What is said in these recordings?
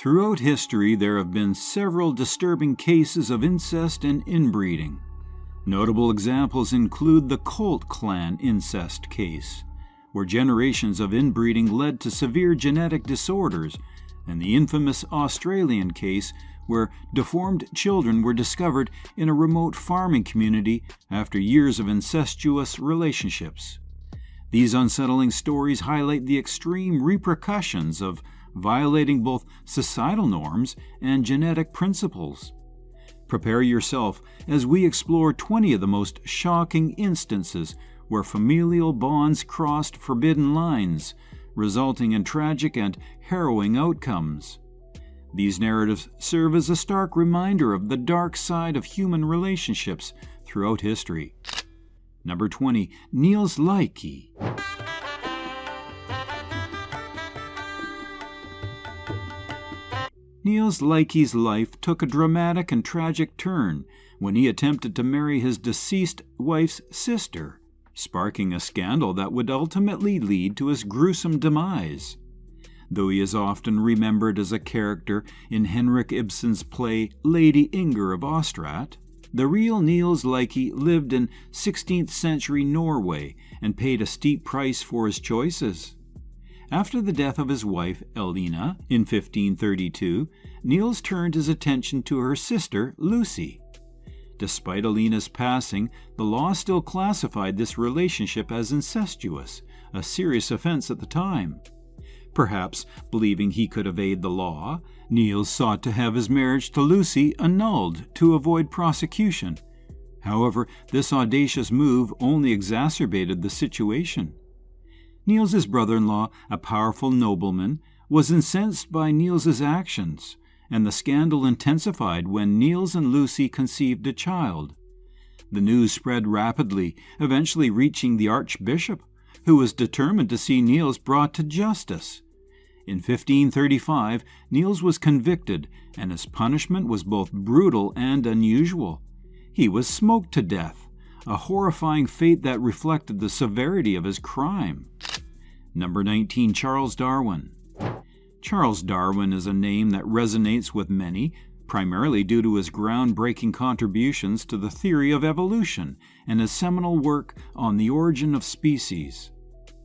Throughout history, there have been several disturbing cases of incest and inbreeding. Notable examples include the Colt clan incest case, where generations of inbreeding led to severe genetic disorders, and the infamous Australian case where deformed children were discovered in a remote farming community after years of incestuous relationships. These unsettling stories highlight the extreme repercussions of violating both societal norms and genetic principles. Prepare yourself as we explore 20 of the most shocking instances where familial bonds crossed forbidden lines, resulting in tragic and harrowing outcomes. These narratives serve as a stark reminder of the dark side of human relationships throughout history. Number 20. Niels Leike. Niels Leike's life took a dramatic and tragic turn when he attempted to marry his deceased wife's sister, sparking a scandal that would ultimately lead to his gruesome demise. Though he is often remembered as a character in Henrik Ibsen's play Lady Inger of Ostrat, the real Niels Leike lived in 16th century Norway and paid a steep price for his choices. After the death of his wife, Elena, in 1532, Niels turned his attention to her sister, Lucy. Despite Elena's passing, the law still classified this relationship as incestuous, a serious offense at the time. Perhaps believing he could evade the law, Niels sought to have his marriage to Lucy annulled to avoid prosecution. However, this audacious move only exacerbated the situation. Niels's brother-in-law, a powerful nobleman, was incensed by Niels's actions, and the scandal intensified when Niels and Lucy conceived a child. The news spread rapidly, eventually reaching the archbishop, who was determined to see Niels brought to justice. In 1535, Niels was convicted, and his punishment was both brutal and unusual. He was smoked to death, a horrifying fate that reflected the severity of his crime. Number 19. Charles Darwin. Charles Darwin is a name that resonates with many, primarily due to his groundbreaking contributions to the theory of evolution and his seminal work on the origin of species.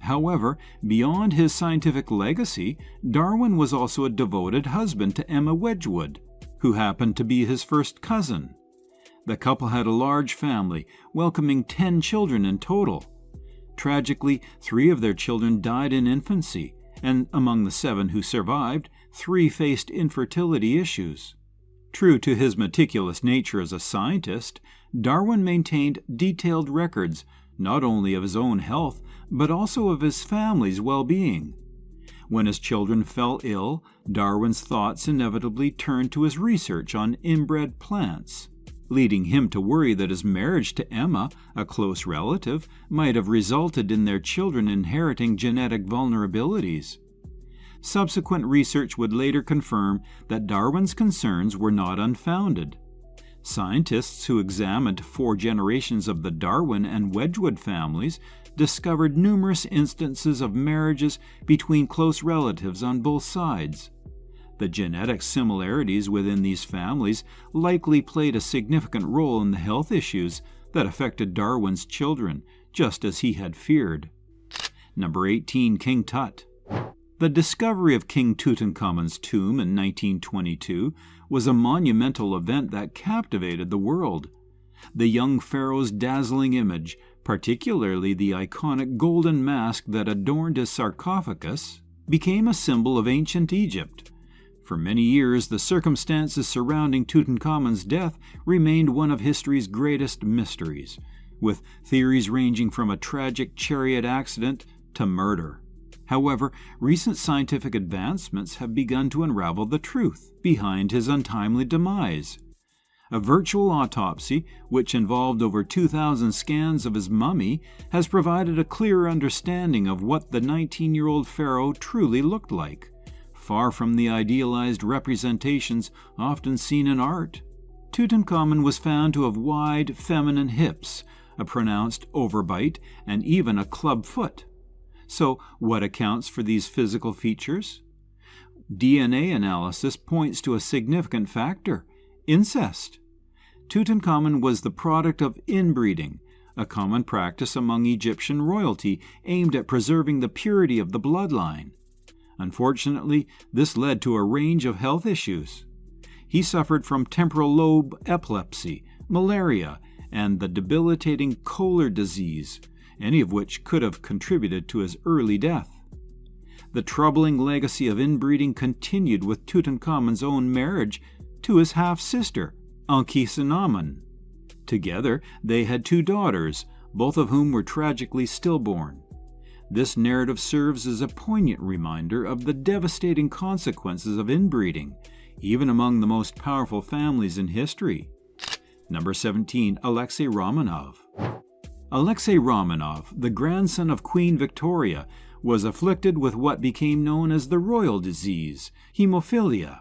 However, beyond his scientific legacy, Darwin was also a devoted husband to Emma Wedgwood, who happened to be his first cousin. The couple had a large family, welcoming 10 children in total. Tragically, 3 of their children died in infancy, and among the 7 who survived, 3 faced infertility issues. True to his meticulous nature as a scientist, Darwin maintained detailed records not only of his own health, but also of his family's well-being. When his children fell ill, Darwin's thoughts inevitably turned to his research on inbred plants, leading him to worry that his marriage to Emma, a close relative, might have resulted in their children inheriting genetic vulnerabilities. Subsequent research would later confirm that Darwin's concerns were not unfounded. Scientists who examined 4 generations of the Darwin and Wedgwood families discovered numerous instances of marriages between close relatives on both sides. The genetic similarities within these families likely played a significant role in the health issues that affected Darwin's children, just as he had feared. Number 18. King Tut. The discovery of King Tutankhamun's tomb in 1922 was a monumental event that captivated the world. The young pharaoh's dazzling image, particularly the iconic golden mask that adorned his sarcophagus, became a symbol of ancient Egypt. For many years, the circumstances surrounding Tutankhamun's death remained one of history's greatest mysteries, with theories ranging from a tragic chariot accident to murder. However, recent scientific advancements have begun to unravel the truth behind his untimely demise. A virtual autopsy, which involved over 2,000 scans of his mummy, has provided a clearer understanding of what the 19-year-old pharaoh truly looked like, far from the idealized representations often seen in art. Tutankhamun was found to have wide, feminine hips, a pronounced overbite, and even a club foot. So, what accounts for these physical features? DNA analysis points to a significant factor: incest. Tutankhamun was the product of inbreeding, a common practice among Egyptian royalty aimed at preserving the purity of the bloodline. Unfortunately, this led to a range of health issues. He suffered from temporal lobe epilepsy, malaria, and the debilitating Koller disease, any of which could have contributed to his early death. The troubling legacy of inbreeding continued with Tutankhamun's own marriage to his half-sister, Ankhesenamun. Together, they had 2 daughters, both of whom were tragically stillborn. This narrative serves as a poignant reminder of the devastating consequences of inbreeding, even among the most powerful families in history. Number 17. Alexei Romanov. Alexei Romanov, the grandson of Queen Victoria, was afflicted with what became known as the royal disease, hemophilia.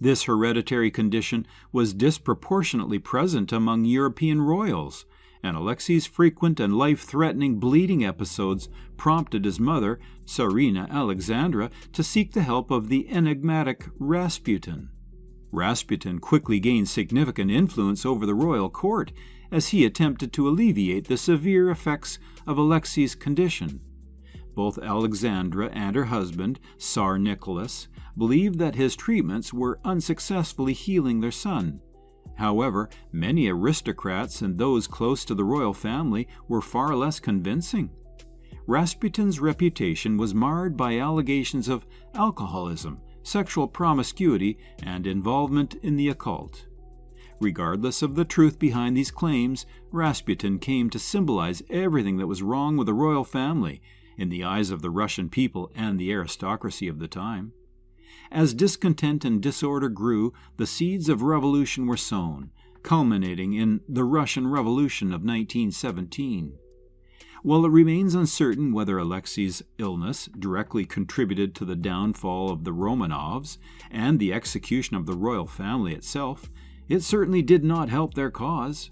This hereditary condition was disproportionately present among European royals, and Alexei's frequent and life-threatening bleeding episodes prompted his mother, Tsarina Alexandra, to seek the help of the enigmatic Rasputin. Rasputin quickly gained significant influence over the royal court as he attempted to alleviate the severe effects of Alexei's condition. Both Alexandra and her husband, Tsar Nicholas, believed that his treatments were unsuccessfully healing their son. However, many aristocrats and those close to the royal family were far less convincing. Rasputin's reputation was marred by allegations of alcoholism, sexual promiscuity, and involvement in the occult. Regardless of the truth behind these claims, Rasputin came to symbolize everything that was wrong with the royal family in the eyes of the Russian people and the aristocracy of the time. As discontent and disorder grew, the seeds of revolution were sown, culminating in the Russian Revolution of 1917. While it remains uncertain whether Alexei's illness directly contributed to the downfall of the Romanovs and the execution of the royal family itself, it certainly did not help their cause.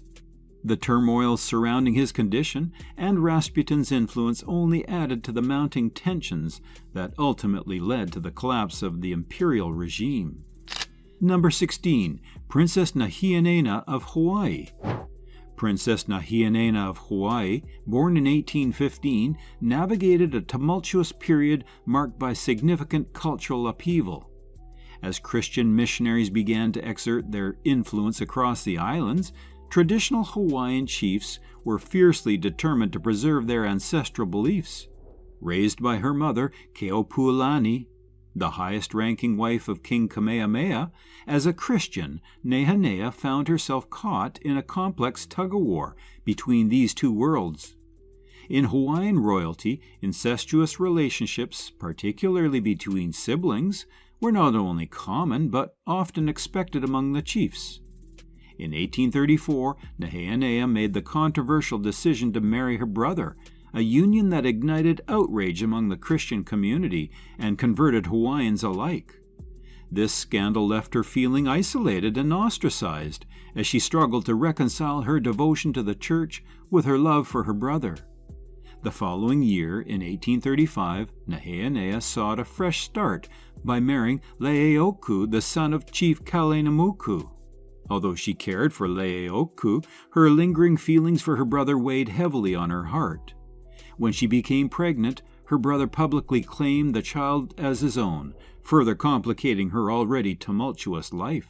The turmoil surrounding his condition and Rasputin's influence only added to the mounting tensions that ultimately led to the collapse of the imperial regime. Number 16. Princess Nahianena of Hawaii. Princess Nahianena of Hawaii, born in 1815, navigated a tumultuous period marked by significant cultural upheaval. As Christian missionaries began to exert their influence across the islands, traditional Hawaiian chiefs were fiercely determined to preserve their ancestral beliefs. Raised by her mother, Keopuolani, the highest-ranking wife of King Kamehameha, as a Christian, Nehanea found herself caught in a complex tug-of-war between these two worlds. In Hawaiian royalty, incestuous relationships, particularly between siblings, were not only common but often expected among the chiefs. In 1834, Nehanea made the controversial decision to marry her brother, a union that ignited outrage among the Christian community and converted Hawaiians alike. This scandal left her feeling isolated and ostracized as she struggled to reconcile her devotion to the church with her love for her brother. The following year, in 1835, Nehanea sought a fresh start by marrying Leeoku, the son of Chief Kalenamuku. Although she cared for Leeoku, her lingering feelings for her brother weighed heavily on her heart. When she became pregnant, her brother publicly claimed the child as his own, further complicating her already tumultuous life.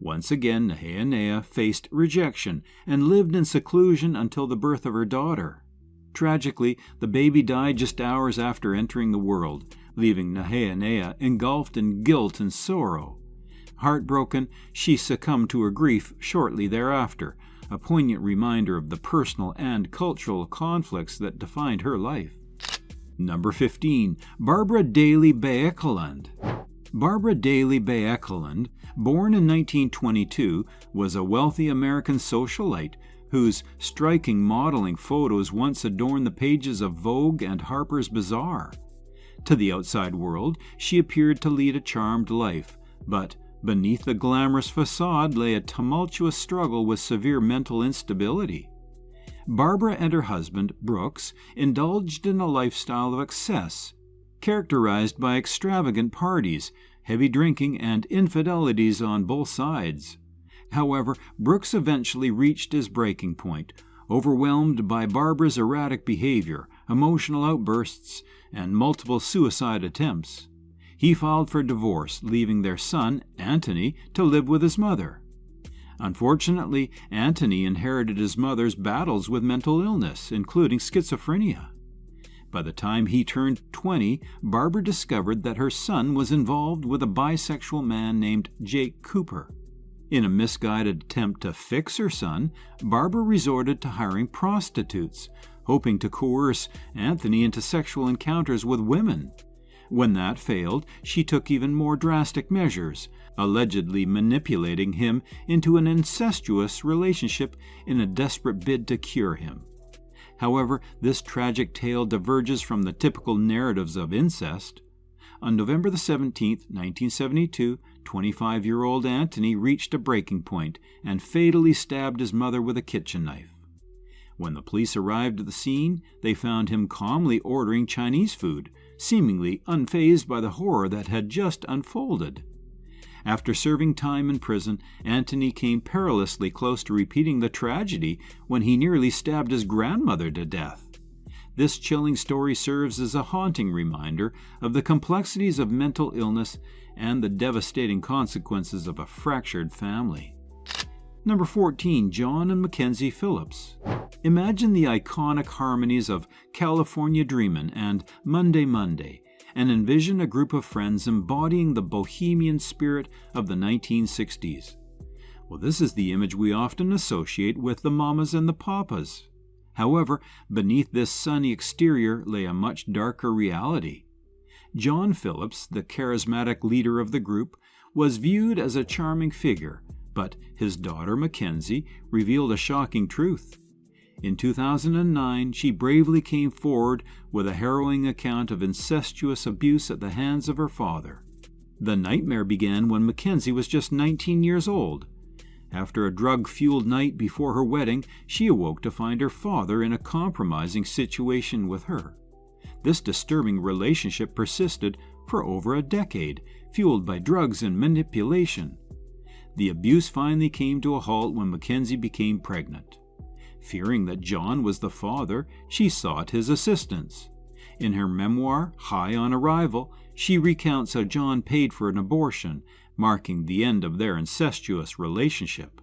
Once again, Nehanea faced rejection and lived in seclusion until the birth of her daughter. Tragically, the baby died just hours after entering the world, leaving Nehanea engulfed in guilt and sorrow. Heartbroken, she succumbed to her grief shortly thereafter, a poignant reminder of the personal and cultural conflicts that defined her life. Number 15. Barbara Daly Baekeland. Barbara Daly Baekeland, born in 1922, was a wealthy American socialite whose striking modeling photos once adorned the pages of Vogue and Harper's Bazaar. To the outside world, she appeared to lead a charmed life, but beneath the glamorous facade lay a tumultuous struggle with severe mental instability. Barbara and her husband, Brooks, indulged in a lifestyle of excess, characterized by extravagant parties, heavy drinking, and infidelities on both sides. However, Brooks eventually reached his breaking point, overwhelmed by Barbara's erratic behavior, emotional outbursts, and multiple suicide attempts. He filed for divorce, leaving their son, Anthony, to live with his mother. Unfortunately, Anthony inherited his mother's battles with mental illness, including schizophrenia. By the time he turned 20, Barbara discovered that her son was involved with a bisexual man named Jake Cooper. In a misguided attempt to fix her son, Barbara resorted to hiring prostitutes, hoping to coerce Anthony into sexual encounters with women. When that failed, she took even more drastic measures, allegedly manipulating him into an incestuous relationship in a desperate bid to cure him. However, this tragic tale diverges from the typical narratives of incest. On November 17, 1972, 25-year-old Anthony reached a breaking point and fatally stabbed his mother with a kitchen knife. When the police arrived at the scene, they found him calmly ordering Chinese food, seemingly unfazed by the horror that had just unfolded. After serving time in prison, Anthony came perilously close to repeating the tragedy when he nearly stabbed his grandmother to death. This chilling story serves as a haunting reminder of the complexities of mental illness and the devastating consequences of a fractured family. Number 14. John and Mackenzie Phillips. Imagine the iconic harmonies of California Dreamin' and Monday Monday, and envision a group of friends embodying the bohemian spirit of the 1960s. Well, this is the image we often associate with the mamas and the papas. However, beneath this sunny exterior lay a much darker reality. John Phillips, the charismatic leader of the group, was viewed as a charming figure, but his daughter Mackenzie revealed a shocking truth. In 2009, she bravely came forward with a harrowing account of incestuous abuse at the hands of her father. The nightmare began when Mackenzie was just 19 years old. After a drug-fueled night before her wedding, she awoke to find her father in a compromising situation with her. This disturbing relationship persisted for over a decade, fueled by drugs and manipulation. The abuse finally came to a halt when Mackenzie became pregnant. Fearing that John was the father, she sought his assistance. In her memoir, High on Arrival, she recounts how John paid for an abortion, marking the end of their incestuous relationship.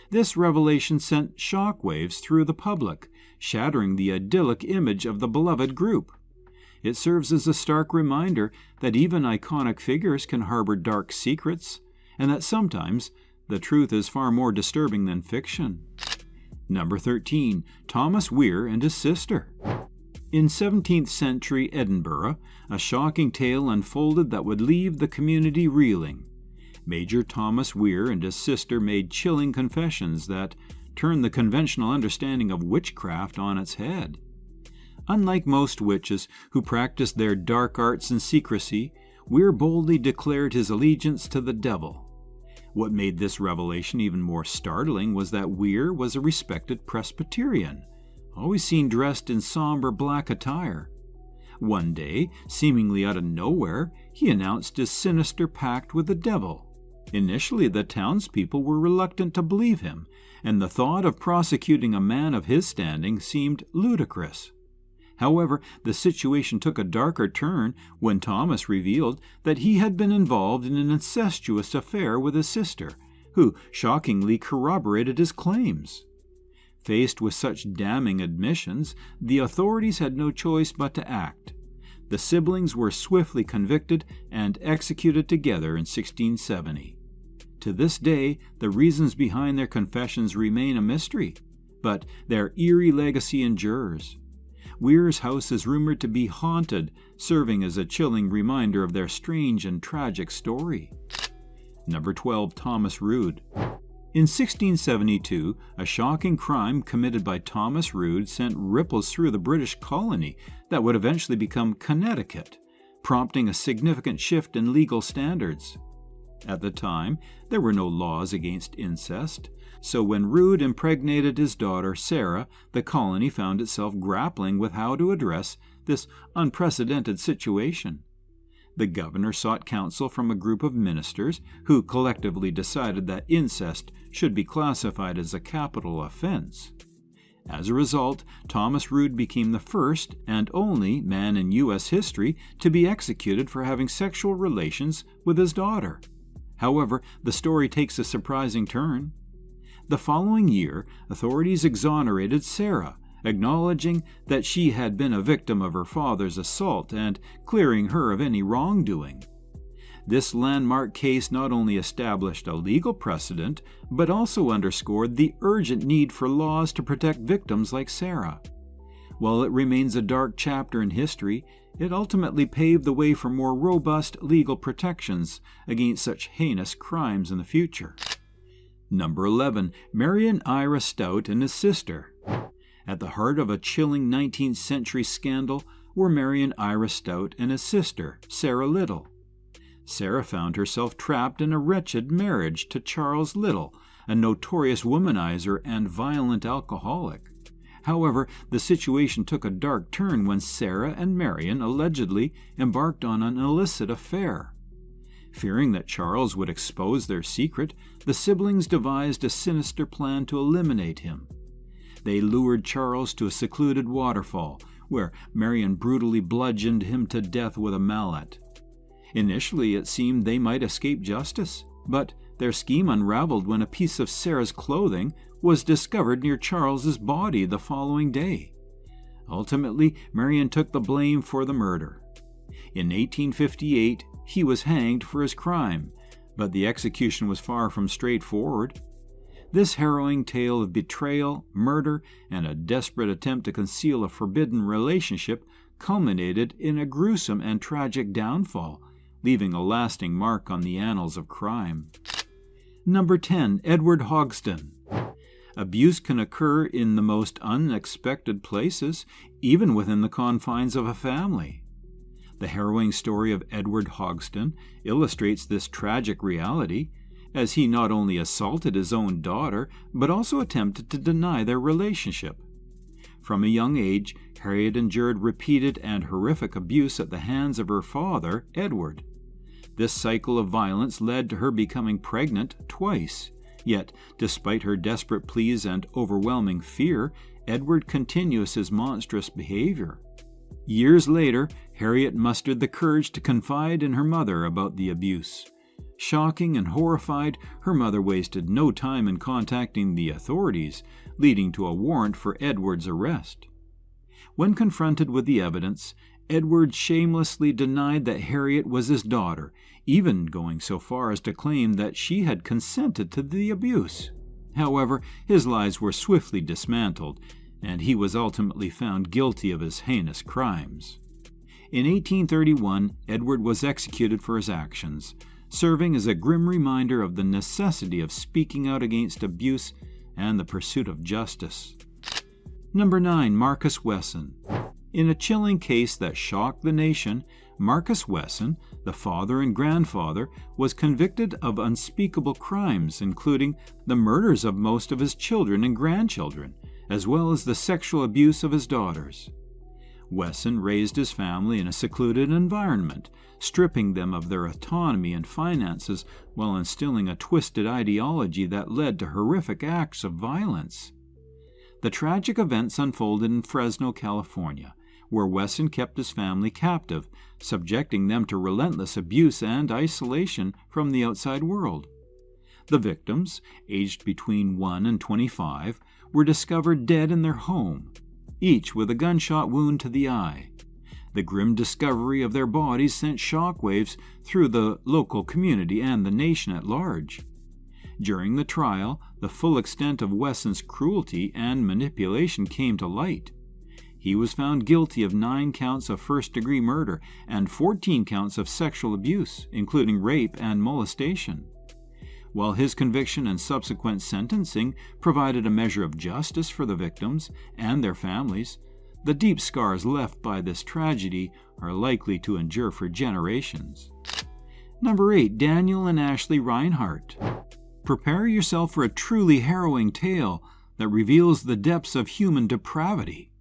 This revelation sent shockwaves through the public, shattering the idyllic image of the beloved group. It serves as a stark reminder that even iconic figures can harbor dark secrets, and that sometimes the truth is far more disturbing than fiction. Number 13. Thomas Weir and his sister. In 17th century Edinburgh, a shocking tale unfolded that would leave the community reeling. Major Thomas Weir and his sister made chilling confessions that turned the conventional understanding of witchcraft on its head. Unlike most witches who practiced their dark arts in secrecy, Weir boldly declared his allegiance to the devil. What made this revelation even more startling was that Weir was a respected Presbyterian, always seen dressed in somber black attire. One day, seemingly out of nowhere, he announced his sinister pact with the devil. Initially, the townspeople were reluctant to believe him, and the thought of prosecuting a man of his standing seemed ludicrous. However, the situation took a darker turn when Thomas revealed that he had been involved in an incestuous affair with his sister, who shockingly corroborated his claims. Faced with such damning admissions, the authorities had no choice but to act. The siblings were swiftly convicted and executed together in 1670. To this day, the reasons behind their confessions remain a mystery, but their eerie legacy endures. Weir's house is rumored to be haunted, serving as a chilling reminder of their strange and tragic story. Number 12. Thomas Rood. In 1672, a shocking crime committed by Thomas Rood sent ripples through the British colony that would eventually become Connecticut, prompting a significant shift in legal standards. At the time, there were no laws against incest, so when Rood impregnated his daughter Sarah, the colony found itself grappling with how to address this unprecedented situation. The governor sought counsel from a group of ministers who collectively decided that incest should be classified as a capital offense. As a result, Thomas Rood became the first and only man in U.S. history to be executed for having sexual relations with his daughter. However, the story takes a surprising turn. The following year, authorities exonerated Sarah, acknowledging that she had been a victim of her father's assault and clearing her of any wrongdoing. This landmark case not only established a legal precedent, but also underscored the urgent need for laws to protect victims like Sarah. While it remains a dark chapter in history, it ultimately paved the way for more robust legal protections against such heinous crimes in the future. Number 11. Marion Ira Stout and his sister. At the heart of a chilling 19th century scandal were Marion Ira Stout and his sister, Sarah Little. Sarah found herself trapped in a wretched marriage to Charles Little, a notorious womanizer and violent alcoholic. However, the situation took a dark turn when Sarah and Marion allegedly embarked on an illicit affair. Fearing that Charles would expose their secret, the siblings devised a sinister plan to eliminate him. They lured Charles to a secluded waterfall, where Marion brutally bludgeoned him to death with a mallet. Initially, it seemed they might escape justice, but their scheme unraveled when a piece of Sarah's clothing was discovered near Charles's body the following day. Ultimately, Marion took the blame for the murder. In 1858, he was hanged for his crime, but the execution was far from straightforward. This harrowing tale of betrayal, murder, and a desperate attempt to conceal a forbidden relationship culminated in a gruesome and tragic downfall, leaving a lasting mark on the annals of crime. Number 10. Edward Hogston. Abuse can occur in the most unexpected places, even within the confines of a family. The harrowing story of Edward Hogston illustrates this tragic reality, as he not only assaulted his own daughter, but also attempted to deny their relationship. From a young age, Harriet endured repeated and horrific abuse at the hands of her father, Edward. This cycle of violence led to her becoming pregnant twice. Yet, despite her desperate pleas and overwhelming fear, Edward continues his monstrous behavior. Years later, Harriet mustered the courage to confide in her mother about the abuse. Shocking and horrified, her mother wasted no time in contacting the authorities, leading to a warrant for Edward's arrest. When confronted with the evidence, Edward shamelessly denied that Harriet was his daughter, even going so far as to claim that she had consented to the abuse. However, his lies were swiftly dismantled, and he was ultimately found guilty of his heinous crimes. In 1831, Edward was executed for his actions, serving as a grim reminder of the necessity of speaking out against abuse and the pursuit of justice. Number 9. Marcus Wesson. In a chilling case that shocked the nation, Marcus Wesson, the father and grandfather, was convicted of unspeakable crimes, including the murders of most of his children and grandchildren, as well as the sexual abuse of his daughters. Wesson raised his family in a secluded environment, stripping them of their autonomy and finances while instilling a twisted ideology that led to horrific acts of violence. The tragic events unfolded in Fresno, California, where Wesson kept his family captive, subjecting them to relentless abuse and isolation from the outside world. The victims, aged between 1 and 25, were discovered dead in their home, each with a gunshot wound to the eye. The grim discovery of their bodies sent shockwaves through the local community and the nation at large. During the trial, the full extent of Wesson's cruelty and manipulation came to light. He was found guilty of 9 counts of first-degree murder and 14 counts of sexual abuse, including rape and molestation. While his conviction and subsequent sentencing provided a measure of justice for the victims and their families, the deep scars left by this tragedy are likely to endure for generations. Number 8. Daniel and Ashley Reinhardt. Prepare yourself for a truly harrowing tale that reveals the depths of human depravity.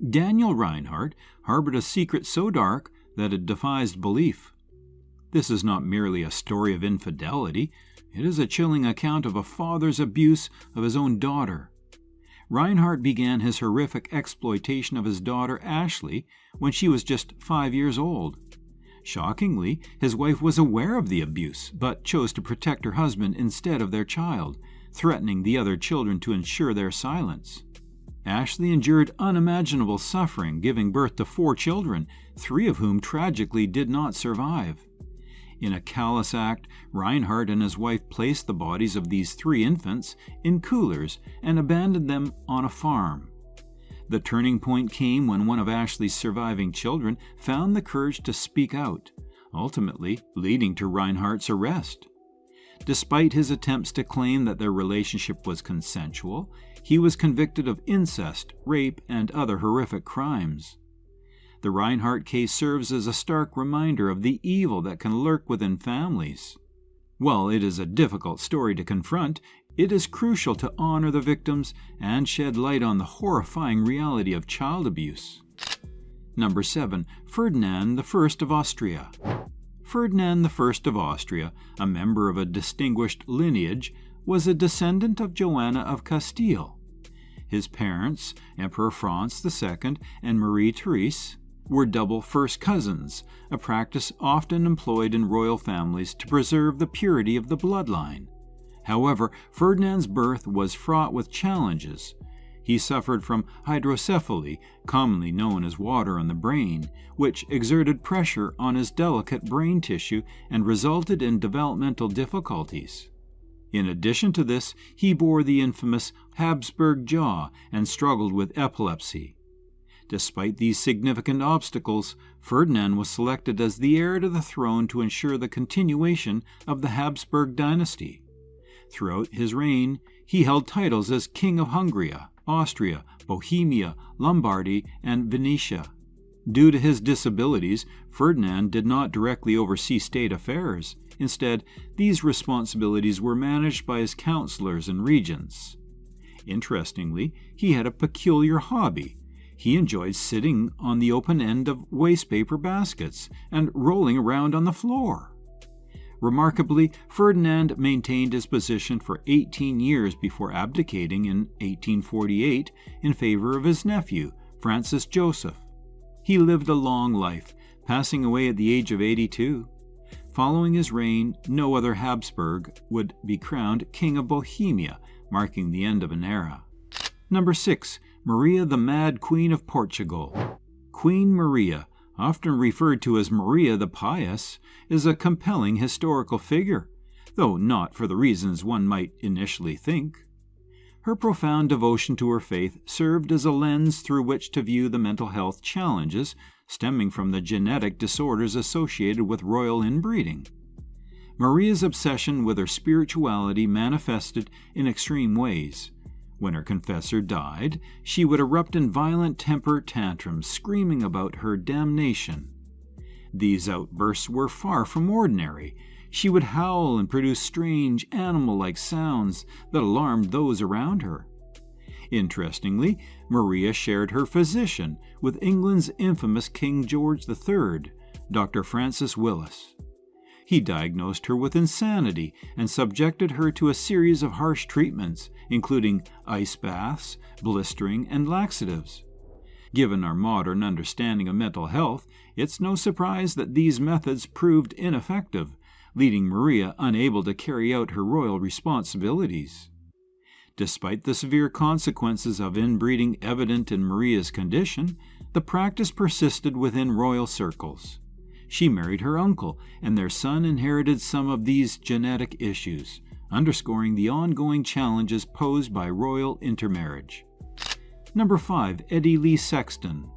Daniel Reinhardt harbored a secret so dark that it defies belief. This is not merely a story of infidelity, it is a chilling account of a father's abuse of his own daughter. Reinhardt began his horrific exploitation of his daughter Ashley when she was just 5 years old. Shockingly, his wife was aware of the abuse, but chose to protect her husband instead of their child, threatening the other children to ensure their silence. Ashley endured unimaginable suffering, giving birth to 4 children, 3 of whom tragically did not survive. In a callous act, Reinhardt and his wife placed the bodies of these 3 infants in coolers and abandoned them on a farm. The turning point came when one of Ashley's surviving children found the courage to speak out, ultimately leading to Reinhardt's arrest. Despite his attempts to claim that their relationship was consensual, he was convicted of incest, rape, and other horrific crimes. The Reinhardt case serves as a stark reminder of the evil that can lurk within families. While it is a difficult story to confront, it is crucial to honor the victims and shed light on the horrifying reality of child abuse. Number 7. Ferdinand I of Austria. Ferdinand I of Austria, a member of a distinguished lineage, was a descendant of Joanna of Castile. His parents, Emperor Franz II and Marie Therese, were double first cousins, a practice often employed in royal families to preserve the purity of the bloodline. However, Ferdinand's birth was fraught with challenges. He suffered from hydrocephaly, commonly known as water on the brain, which exerted pressure on his delicate brain tissue and resulted in developmental difficulties. In addition to this, he bore the infamous Habsburg jaw and struggled with epilepsy. Despite these significant obstacles, Ferdinand was selected as the heir to the throne to ensure the continuation of the Habsburg dynasty. Throughout his reign, he held titles as King of Hungary, Austria, Bohemia, Lombardy, and Venetia. Due to his disabilities, Ferdinand did not directly oversee state affairs. Instead, these responsibilities were managed by his counselors and regents. Interestingly, he had a peculiar hobby. He enjoyed sitting on the open end of wastepaper baskets and rolling around on the floor. Remarkably, Ferdinand maintained his position for 18 years before abdicating in 1848 in favor of his nephew, Francis Joseph. He lived a long life, passing away at the age of 82. Following his reign, no other Habsburg would be crowned King of Bohemia, marking the end of an era. Number 6. Maria the Mad Queen of Portugal. Queen Maria, often referred to as Maria the Pious, is a compelling historical figure, though not for the reasons one might initially think. Her profound devotion to her faith served as a lens through which to view the mental health challenges stemming from the genetic disorders associated with royal inbreeding. Maria's obsession with her spirituality manifested in extreme ways. When her confessor died, she would erupt in violent temper tantrums, screaming about her damnation. These outbursts were far from ordinary. She would howl and produce strange, animal-like sounds that alarmed those around her. Interestingly, Maria shared her physician with England's infamous King George III, Dr. Francis Willis. He diagnosed her with insanity and subjected her to a series of harsh treatments, including ice baths, blistering, and laxatives. Given our modern understanding of mental health, it's no surprise that these methods proved ineffective, leaving Maria unable to carry out her royal responsibilities. Despite the severe consequences of inbreeding evident in Maria's condition, the practice persisted within royal circles. She married her uncle, and their son inherited some of these genetic issues, underscoring the ongoing challenges posed by royal intermarriage. Number 5. Eddie Lee Sexton.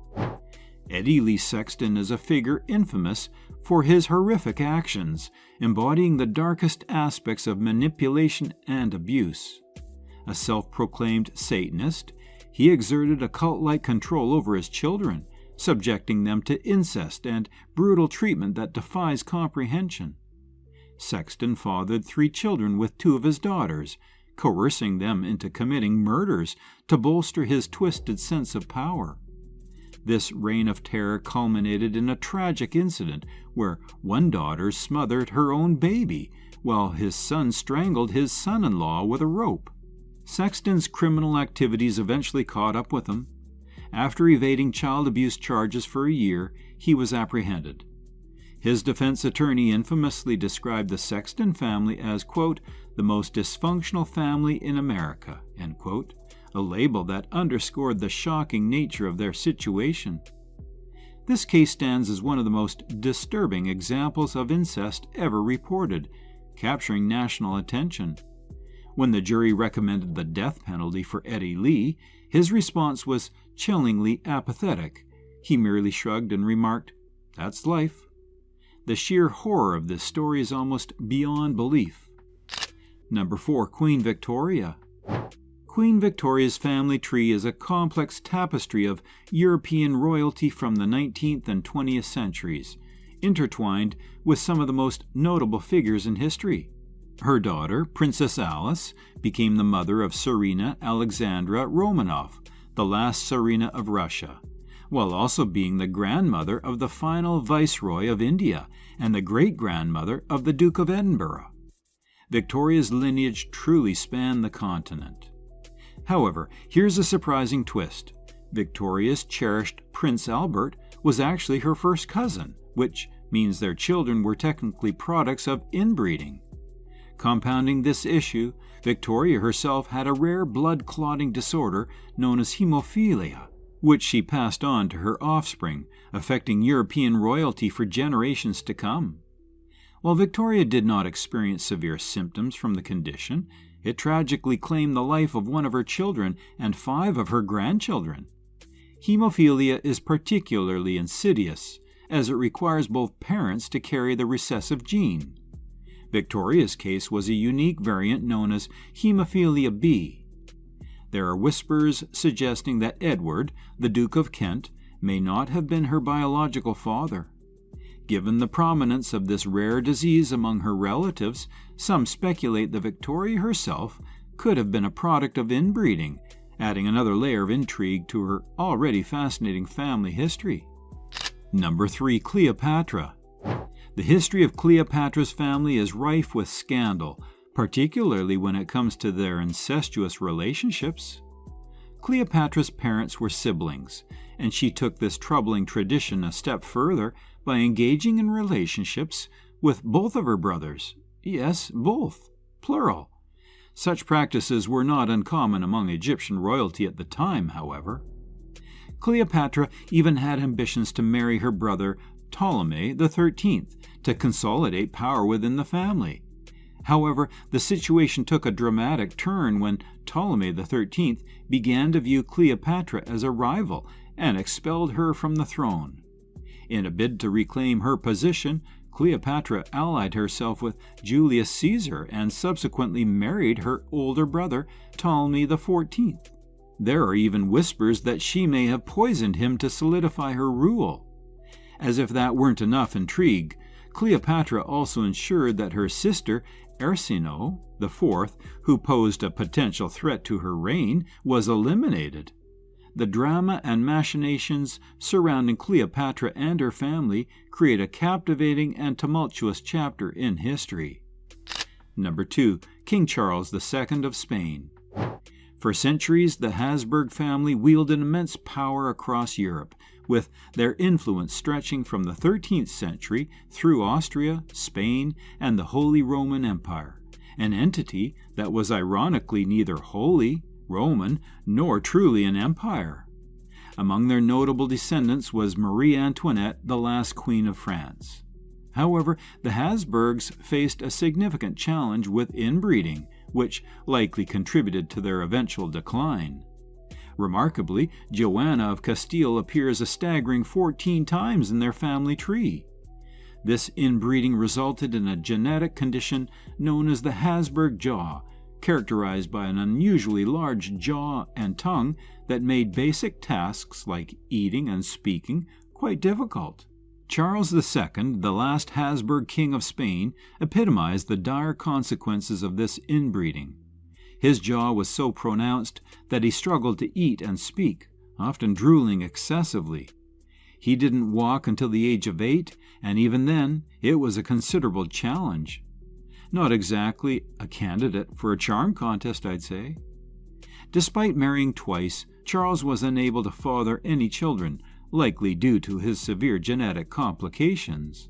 Eddie Lee Sexton is a figure infamous for his horrific actions, embodying the darkest aspects of manipulation and abuse. A self-proclaimed Satanist, he exerted a cult-like control over his children, subjecting them to incest and brutal treatment that defies comprehension. Sexton fathered 3 children with 2 of his daughters, coercing them into committing murders to bolster his twisted sense of power. This reign of terror culminated in a tragic incident where one daughter smothered her own baby, while his son strangled his son-in-law with a rope. Sexton's criminal activities eventually caught up with him. After evading child abuse charges for a year, he was apprehended. His defense attorney infamously described the Sexton family as, quote, the most dysfunctional family in America, end quote, a label that underscored the shocking nature of their situation. This case stands as one of the most disturbing examples of incest ever reported, capturing national attention. When the jury recommended the death penalty for Eddie Lee, his response was chillingly apathetic. He merely shrugged and remarked, "That's life." The sheer horror of this story is almost beyond belief. Number 4. Queen Victoria. Queen Victoria's family tree is a complex tapestry of European royalty from the 19th and 20th centuries, intertwined with some of the most notable figures in history. Her daughter, Princess Alice, became the mother of Tsarina Alexandra Romanov, the last Tsarina of Russia, while also being the grandmother of the final Viceroy of India and the great-grandmother of the Duke of Edinburgh. Victoria's lineage truly spanned the continent. However, here's a surprising twist. Victoria's cherished Prince Albert was actually her first cousin, which means their children were technically products of inbreeding. Compounding this issue, Victoria herself had a rare blood-clotting disorder known as hemophilia, which she passed on to her offspring, affecting European royalty for generations to come. While Victoria did not experience severe symptoms from the condition, it tragically claimed the life of one of her children and 5 of her grandchildren. Hemophilia is particularly insidious, as it requires both parents to carry the recessive gene. Victoria's case was a unique variant known as hemophilia B. There are whispers suggesting that Edward, the Duke of Kent, may not have been her biological father. Given the prominence of this rare disease among her relatives, some speculate that Victoria herself could have been a product of inbreeding, adding another layer of intrigue to her already fascinating family history. Number 3. Cleopatra. The history of Cleopatra's family is rife with scandal, particularly when it comes to their incestuous relationships. Cleopatra's parents were siblings, and she took this troubling tradition a step further by engaging in relationships with both of her brothers. Yes, both, plural. Such practices were not uncommon among Egyptian royalty at the time, however. Cleopatra even had ambitions to marry her brother Ptolemy XIII to consolidate power within the family. However, the situation took a dramatic turn when Ptolemy XIII began to view Cleopatra as a rival and expelled her from the throne. In a bid to reclaim her position, Cleopatra allied herself with Julius Caesar and subsequently married her older brother, Ptolemy XIV. There are even whispers that she may have poisoned him to solidify her rule. As if that weren't enough intrigue, Cleopatra also ensured that her sister, Arsinoe IV, who posed a potential threat to her reign, was eliminated. The drama and machinations surrounding Cleopatra and her family create a captivating and tumultuous chapter in history. Number 2. King Charles II of Spain. For centuries, the Habsburg family wielded immense power across Europe, with their influence stretching from the 13th century through Austria, Spain, and the Holy Roman Empire, an entity that was ironically neither holy, Roman, nor truly an empire. Among their notable descendants was Marie Antoinette, the last Queen of France. However, the Habsburgs faced a significant challenge with inbreeding, which likely contributed to their eventual decline. Remarkably, Joanna of Castile appears a staggering 14 times in their family tree. This inbreeding resulted in a genetic condition known as the Habsburg jaw, characterized by an unusually large jaw and tongue that made basic tasks like eating and speaking quite difficult. Charles II, the last Habsburg king of Spain, epitomized the dire consequences of this inbreeding. His jaw was so pronounced that he struggled to eat and speak, often drooling excessively. He didn't walk until the age of 8, and even then, it was a considerable challenge. Not exactly a candidate for a charm contest, I'd say. Despite marrying twice, Charles was unable to father any children, likely due to his severe genetic complications.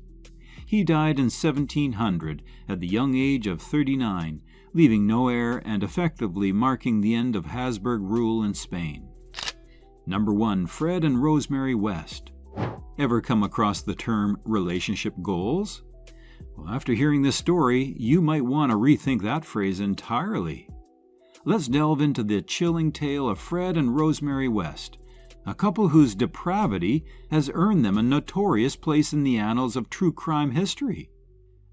He died in 1700 at the young age of 39, leaving no heir and effectively marking the end of Habsburg rule in Spain. Number 1. Fred and Rosemary West. Ever come across the term relationship goals? Well, after hearing this story, you might want to rethink that phrase entirely. Let's delve into the chilling tale of Fred and Rosemary West, a couple whose depravity has earned them a notorious place in the annals of true crime history.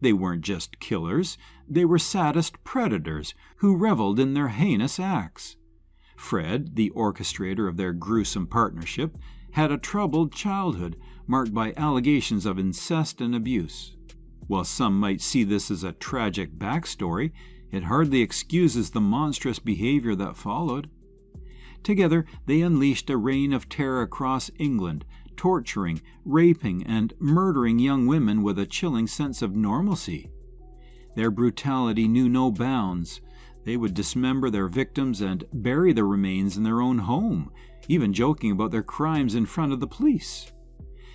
They weren't just killers, they were sadist predators who reveled in their heinous acts. Fred, the orchestrator of their gruesome partnership, had a troubled childhood marked by allegations of incest and abuse. While some might see this as a tragic backstory, it hardly excuses the monstrous behavior that followed. Together, they unleashed a reign of terror across England, torturing, raping, and murdering young women with a chilling sense of normalcy. Their brutality knew no bounds. They would dismember their victims and bury the remains in their own home, even joking about their crimes in front of the police.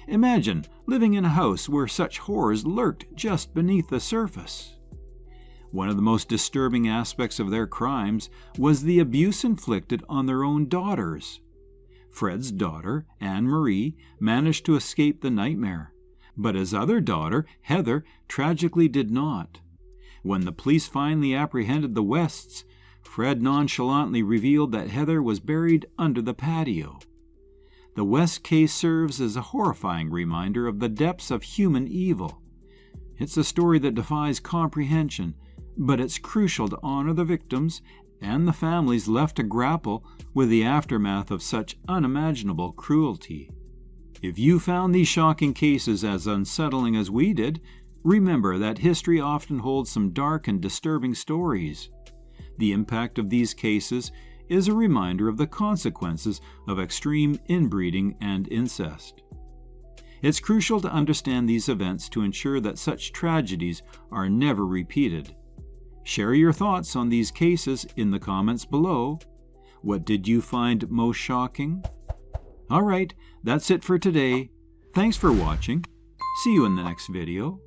Imagine living in a house where such horrors lurked just beneath the surface. One of the most disturbing aspects of their crimes was the abuse inflicted on their own daughters. Fred's daughter, Anne-Marie, managed to escape the nightmare, but his other daughter, Heather, tragically did not. When the police finally apprehended the Wests, Fred nonchalantly revealed that Heather was buried under the patio. The West case serves as a horrifying reminder of the depths of human evil. It's a story that defies comprehension, but it's crucial to honor the victims and the families left to grapple with the aftermath of such unimaginable cruelty. If you found these shocking cases as unsettling as we did, remember that history often holds some dark and disturbing stories. The impact of these cases is a reminder of the consequences of extreme inbreeding and incest. It's crucial to understand these events to ensure that such tragedies are never repeated. Share your thoughts on these cases in the comments below. What did you find most shocking? Alright, that's it for today. Thanks for watching. See you in the next video.